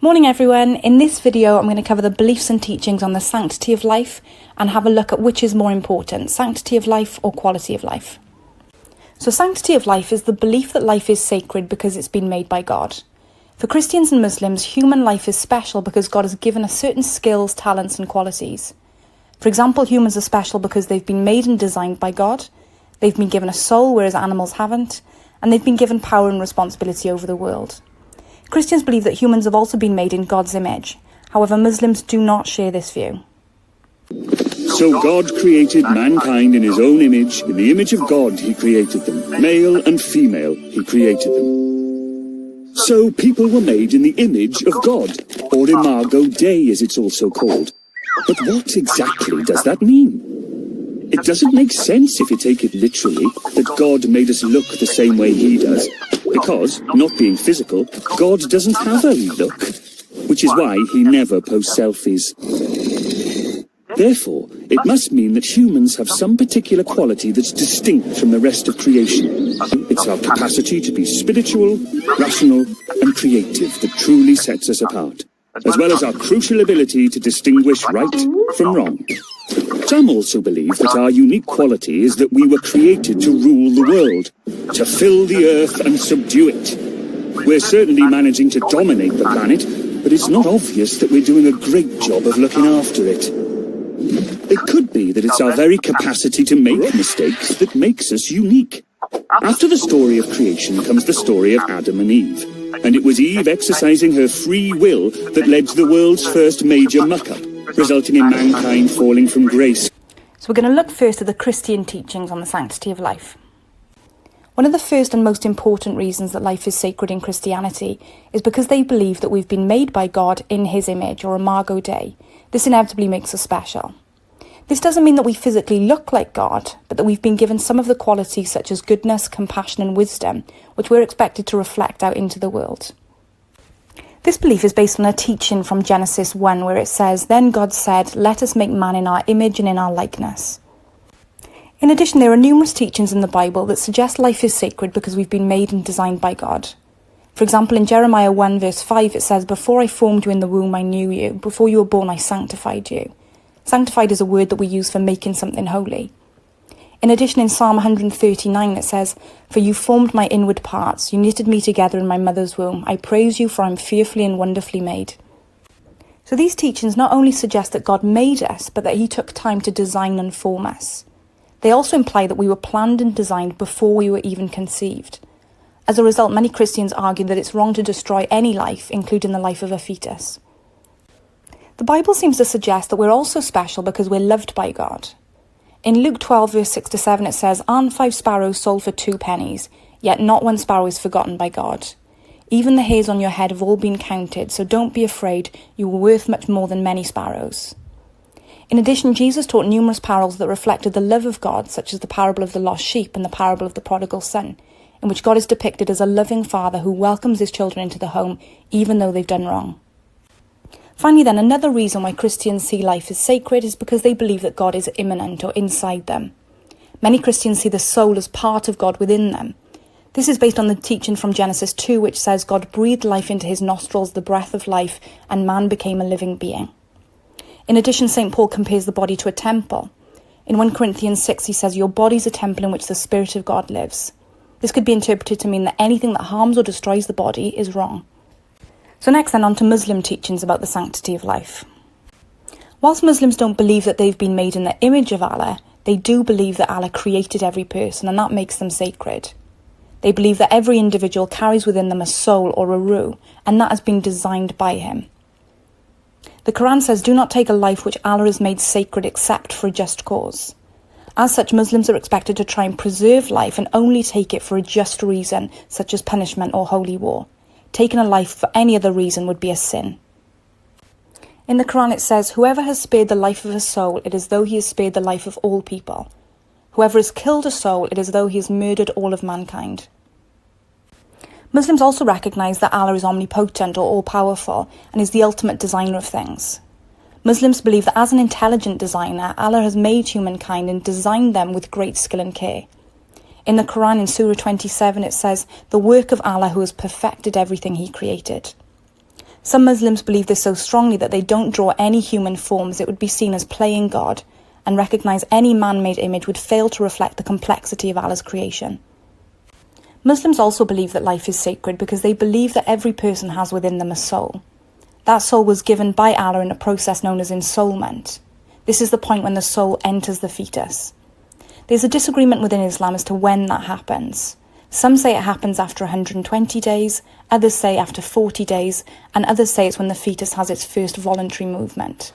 Morning everyone, in this video I'm going to cover the beliefs and teachings on the sanctity of life and have a look at which is more important, sanctity of life or quality of life. So sanctity of life is the belief that life is sacred because it's been made by God. For Christians and Muslims, human life is special because God has given us certain skills, talents and qualities. For example, humans are special because they've been made and designed by God, they've been given a soul whereas animals haven't, and they've been given power and responsibility over the world. Christians believe that humans have also been made in God's image. However, Muslims do not share this view. So God created mankind in his own image. In the image of God he created them. Male and female he created them. So people were made in the image of God, or Imago Dei as it's also called. But what exactly does that mean? It doesn't make sense if you take it literally, that God made us look the same way he does, because, not being physical, God doesn't have a look, which is why he never posts selfies. Therefore, it must mean that humans have some particular quality that's distinct from the rest of creation. It's our capacity to be spiritual, rational, and creative that truly sets us apart, as well as our crucial ability to distinguish right from wrong. Some also believe that our unique quality is that we were created to rule the world, to fill the earth and subdue it. We're certainly managing to dominate the planet, but it's not obvious that we're doing a great job of looking after it. It could be that it's our very capacity to make mistakes that makes us unique. After the story of creation comes the story of Adam and Eve, and it was Eve exercising her free will that led to the world's first major muck-up, resulting in mankind falling from grace. So we're going to look first at the Christian teachings on the sanctity of life. One of the first and most important reasons that life is sacred in Christianity is because they believe that we've been made by God in his image, or Imago Dei. This inevitably makes us special. This doesn't mean that we physically look like God, but that we've been given some of the qualities such as goodness, compassion and wisdom, which we're expected to reflect out into the world. This belief is based on a teaching from Genesis 1 where it says, "Then God said, let us make man in our image and in our likeness." In addition, there are numerous teachings in the Bible that suggest life is sacred because we've been made and designed by God. For example, in Jeremiah 1 verse 5 it says, "Before I formed you in the womb I knew you, before you were born I sanctified you." Sanctified is a word that we use for making something holy. In addition, in Psalm 139 it says, "For you formed my inward parts, you knitted me together in my mother's womb. I praise you, for I am fearfully and wonderfully made." So these teachings not only suggest that God made us, but that he took time to design and form us. They also imply that we were planned and designed before we were even conceived. As a result, many Christians argue that it's wrong to destroy any life, including the life of a fetus. The Bible seems to suggest that we're also special because we're loved by God. In Luke 12 verse 6-7 it says, "Aren't 5 sparrows sold for 2 pennies? Yet not one sparrow is forgotten by God. Even the hairs on your head have all been counted, so don't be afraid, you are worth much more than many sparrows." In addition, Jesus taught numerous parables that reflected the love of God, such as the parable of the lost sheep and the parable of the prodigal son, in which God is depicted as a loving father who welcomes his children into the home, even though they've done wrong. Finally then, another reason why Christians see life as sacred is because they believe that God is immanent or inside them. Many Christians see the soul as part of God within them. This is based on the teaching from Genesis 2, which says God breathed life into his nostrils, the breath of life, and man became a living being. In addition, St. Paul compares the body to a temple. In 1 Corinthians 6 he says, "Your body is a temple in which the Spirit of God lives." This could be interpreted to mean that anything that harms or destroys the body is wrong. So next then, on to Muslim teachings about the sanctity of life. Whilst Muslims don't believe that they've been made in the image of Allah, they do believe that Allah created every person, and that makes them sacred. They believe that every individual carries within them a soul or a ruh, and that has been designed by him. The Quran says, "Do not take a life which Allah has made sacred except for a just cause." As such, Muslims are expected to try and preserve life and only take it for a just reason, such as punishment or holy war. Taking a life for any other reason would be a sin. In the Quran it says, "Whoever has spared the life of a soul, it is as though he has spared the life of all people. Whoever has killed a soul, it is as though he has murdered all of mankind." Muslims also recognise that Allah is omnipotent or all-powerful and is the ultimate designer of things. Muslims believe that as an intelligent designer, Allah has made humankind and designed them with great skill and care. In the Quran, in Surah 27, it says, "The work of Allah who has perfected everything he created." Some Muslims believe this so strongly that they don't draw any human forms. It would be seen as playing God, and recognise any man-made image would fail to reflect the complexity of Allah's creation. Muslims also believe that life is sacred because they believe that every person has within them a soul. That soul was given by Allah in a process known as ensoulment. This is the point when the soul enters the fetus. There's a disagreement within Islam as to when that happens. Some say it happens after 120 days, others say after 40 days, and others say it's when the fetus has its first voluntary movement.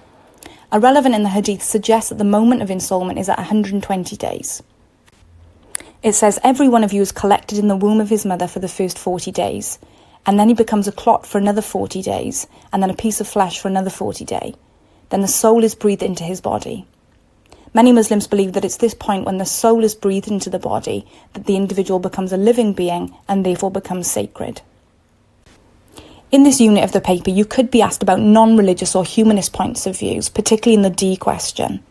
A relevant in the hadith suggests that the moment of ensoulment is at 120 days. It says, every one of you is collected in the womb of his mother for the first 40 days, and then he becomes a clot for another 40 days, and then a piece of flesh for another 40 days. Then the soul is breathed into his body. Many Muslims believe that it's this point when the soul is breathed into the body that the individual becomes a living being and therefore becomes sacred. In this unit of the paper, you could be asked about non-religious or humanist points of views, particularly in the D question.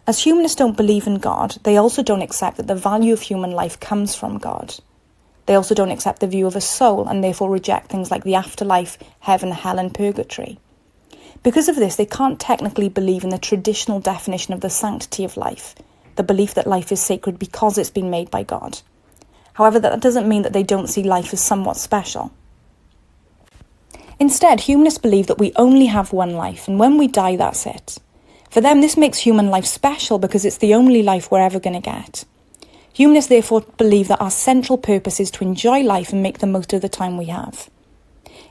As humanists don't believe in God, they also don't accept that the value of human life comes from God. They also don't accept the view of a soul and therefore reject things like the afterlife, heaven, hell and purgatory. Because of this, they can't technically believe in the traditional definition of the sanctity of life, the belief that life is sacred because it's been made by God. However, that doesn't mean that they don't see life as somewhat special. Instead, humanists believe that we only have one life, and when we die, that's it. For them, this makes human life special because it's the only life we're ever going to get. Humanists therefore believe that our central purpose is to enjoy life and make the most of the time we have.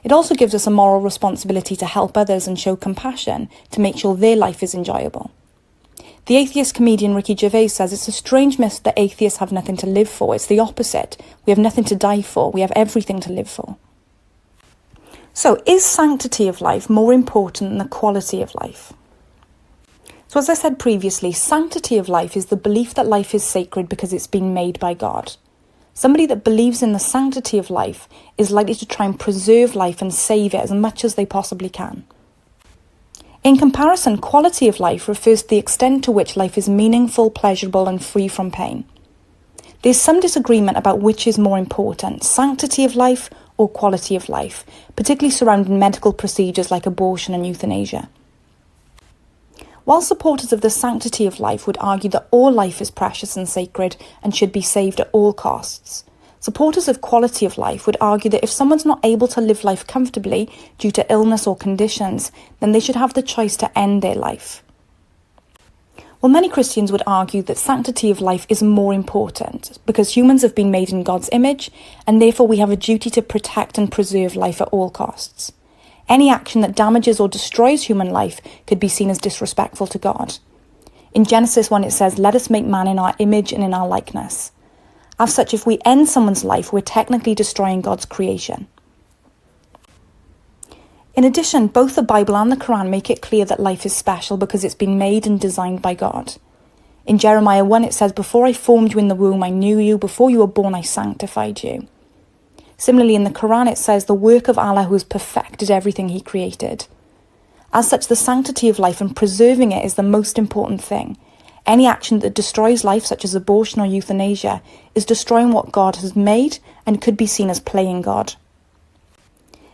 It also gives us a moral responsibility to help others and show compassion to make sure their life is enjoyable. The atheist comedian Ricky Gervais says it's a strange myth that atheists have nothing to live for. It's the opposite. We have nothing to die for. We have everything to live for. So, is sanctity of life more important than the quality of life? So as I said previously, sanctity of life is the belief that life is sacred because it's been made by God. Somebody that believes in the sanctity of life is likely to try and preserve life and save it as much as they possibly can. In comparison, quality of life refers to the extent to which life is meaningful, pleasurable and free from pain. There's some disagreement about which is more important, sanctity of life or quality of life, particularly surrounding medical procedures like abortion and euthanasia. While supporters of the sanctity of life would argue that all life is precious and sacred and should be saved at all costs, supporters of quality of life would argue that if someone's not able to live life comfortably due to illness or conditions, then they should have the choice to end their life. Well, many Christians would argue that sanctity of life is more important because humans have been made in God's image and therefore we have a duty to protect and preserve life at all costs. Any action that damages or destroys human life could be seen as disrespectful to God. In Genesis 1 it says, "Let us make man in our image and in our likeness." As such, if we end someone's life, we're technically destroying God's creation. In addition, both the Bible and the Quran make it clear that life is special because it's been made and designed by God. In Jeremiah 1 it says, "Before I formed you in the womb, I knew you. Before you were born, I sanctified you." Similarly, in the Quran, it says, "The work of Allah who has perfected everything he created." As such, the sanctity of life and preserving it is the most important thing. Any action that destroys life, such as abortion or euthanasia, is destroying what God has made and could be seen as playing God.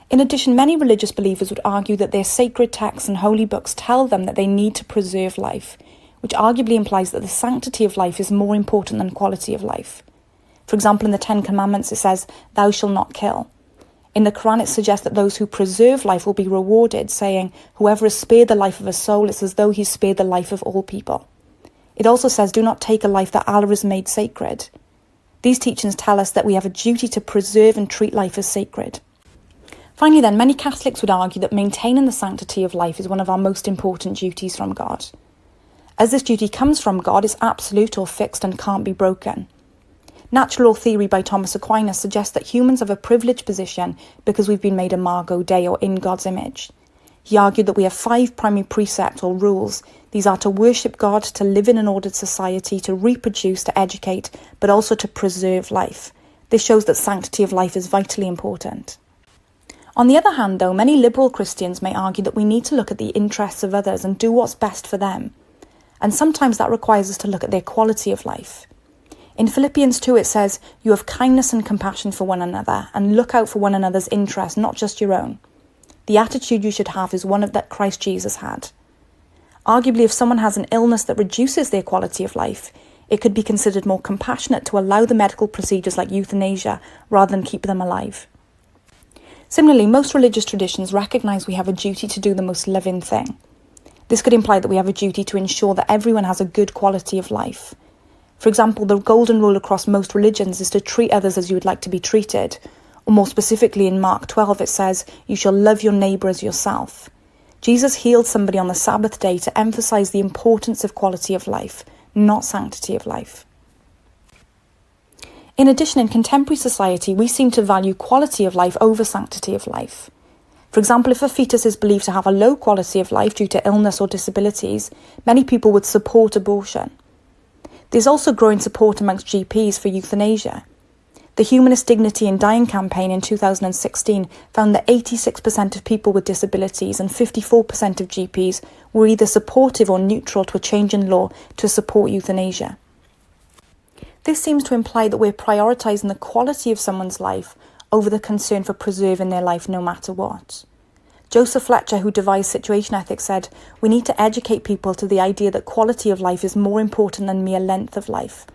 In addition, many religious believers would argue that their sacred texts and holy books tell them that they need to preserve life, which arguably implies that the sanctity of life is more important than quality of life. For example, in the 10 Commandments it says, "Thou shalt not kill." In the Quran it suggests that those who preserve life will be rewarded, saying, "Whoever has spared the life of a soul, it's as though he's spared the life of all people." It also says, "Do not take a life that Allah has made sacred." These teachings tell us that we have a duty to preserve and treat life as sacred. Finally then, many Catholics would argue that maintaining the sanctity of life is one of our most important duties from God. As this duty comes from God, it's absolute or fixed and can't be broken. Natural Theory by Thomas Aquinas suggests that humans have a privileged position because we've been made imago Dei, or in God's image. He argued that we have 5 primary precepts or rules. These are to worship God, to live in an ordered society, to reproduce, to educate, but also to preserve life. This shows that sanctity of life is vitally important. On the other hand, though, many liberal Christians may argue that we need to look at the interests of others and do what's best for them. And sometimes that requires us to look at their quality of life. In Philippians 2 it says, "You have kindness and compassion for one another, and look out for one another's interests, not just your own." The attitude you should have is one that Christ Jesus had. Arguably, if someone has an illness that reduces their quality of life, it could be considered more compassionate to allow the medical procedures like euthanasia rather than keep them alive. Similarly, most religious traditions recognise we have a duty to do the most living thing. This could imply that we have a duty to ensure that everyone has a good quality of life. For example, the golden rule across most religions is to treat others as you would like to be treated, or more specifically in Mark 12 it says, "You shall love your neighbour as yourself." Jesus healed somebody on the Sabbath day to emphasise the importance of quality of life, not sanctity of life. In addition, in contemporary society, we seem to value quality of life over sanctity of life. For example, if a fetus is believed to have a low quality of life due to illness or disabilities, many people would support abortion. There's also growing support amongst GPs for euthanasia. The Humanist Dignity in Dying campaign in 2016 found that 86% of people with disabilities and 54% of GPs were either supportive or neutral to a change in law to support euthanasia. This seems to imply that we're prioritising the quality of someone's life over the concern for preserving their life no matter what. Joseph Fletcher, who devised situation ethics, said, "We need to educate people to the idea that quality of life is more important than mere length of life.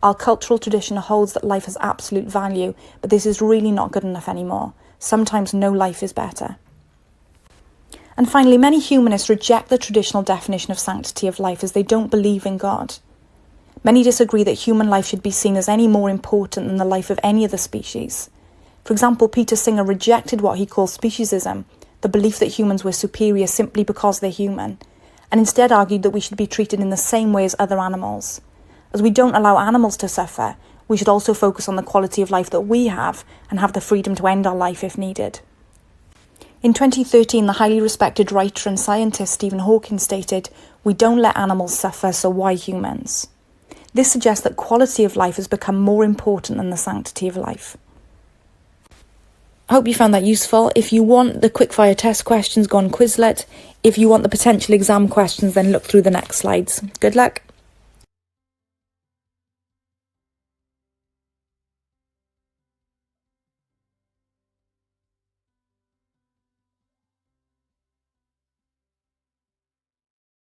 Our cultural tradition holds that life has absolute value, but this is really not good enough anymore. Sometimes no life is better." And finally, many humanists reject the traditional definition of sanctity of life as they don't believe in God. Many disagree that human life should be seen as any more important than the life of any other species. For example, Peter Singer rejected what he calls speciesism, the belief that humans were superior simply because they're human, and instead argued that we should be treated in the same way as other animals. As we don't allow animals to suffer, we should also focus on the quality of life that we have and have the freedom to end our life if needed. In 2013, the highly respected writer and scientist Stephen Hawking stated, "We don't let animals suffer, so why humans?" This suggests that quality of life has become more important than the sanctity of life. I hope you found that useful. If you want the quickfire test questions, go on Quizlet. If you want the potential exam questions, then look through the next slides. Good luck.